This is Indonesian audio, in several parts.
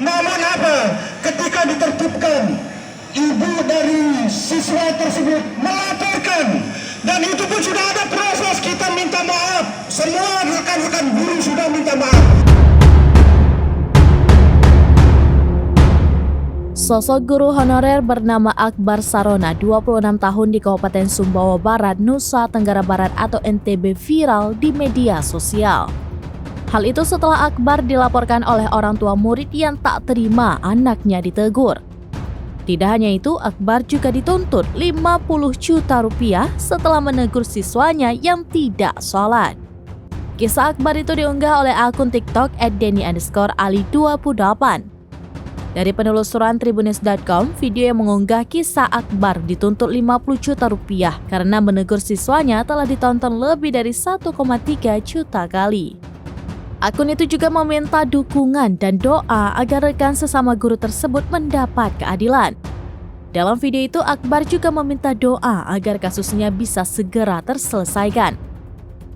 Namun apa? Ketika ditertibkan, ibu dari siswa tersebut melaporkan, dan itu pun sudah ada proses kita minta maaf. Semua rekan-rekan guru sudah minta maaf. Sosok guru honorer bernama Akbar Sarona, 26 tahun di Kabupaten Sumbawa Barat, Nusa Tenggara Barat atau NTB viral di media sosial. Hal itu setelah Akbar dilaporkan oleh orang tua murid yang tak terima anaknya ditegur. Tidak hanya itu, Akbar juga dituntut 50 juta rupiah setelah menegur siswanya yang tidak sholat. Kisah Akbar itu diunggah oleh akun TikTok @denny_ali28. Dari penelusuran Tribunnews.com, video yang mengunggah kisah Akbar dituntut 50 juta rupiah karena menegur siswanya telah ditonton lebih dari 1,3 juta kali. Akun itu juga meminta dukungan dan doa agar rekan sesama guru tersebut mendapat keadilan. Dalam video itu, Akbar juga meminta doa agar kasusnya bisa segera terselesaikan.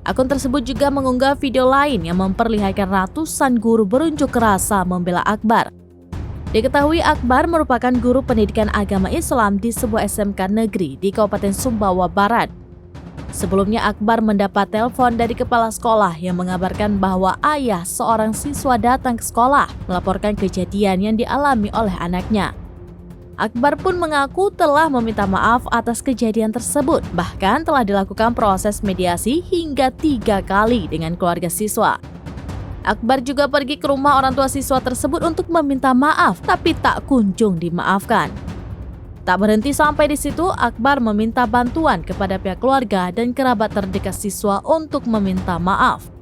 Akun tersebut juga mengunggah video lain yang memperlihatkan ratusan guru berunjuk rasa membela Akbar. Diketahui Akbar merupakan guru pendidikan agama Islam di sebuah SMK negeri di Kabupaten Sumbawa Barat. Sebelumnya Akbar mendapat telepon dari kepala sekolah yang mengabarkan bahwa ayah seorang siswa datang ke sekolah melaporkan kejadian yang dialami oleh anaknya. Akbar pun mengaku telah meminta maaf atas kejadian tersebut, bahkan telah dilakukan proses mediasi hingga 3 kali dengan keluarga siswa. Akbar juga pergi ke rumah orang tua siswa tersebut untuk meminta maaf, tapi tak kunjung dimaafkan. Tak berhenti sampai di situ, Akbar meminta bantuan kepada pihak keluarga dan kerabat terdekat siswa untuk meminta maaf.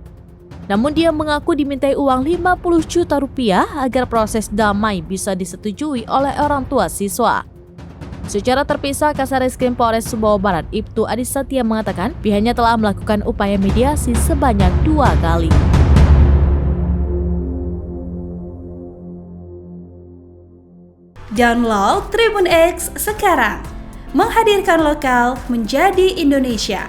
Namun dia mengaku dimintai uang 50 juta rupiah agar proses damai bisa disetujui oleh orang tua siswa. Secara terpisah, Kasareskrim Polres Sumbawa Barat, Ibtu Adi Satya mengatakan pihaknya telah melakukan upaya mediasi sebanyak 2 kali. Download Tribun X sekarang, menghadirkan lokal menjadi Indonesia.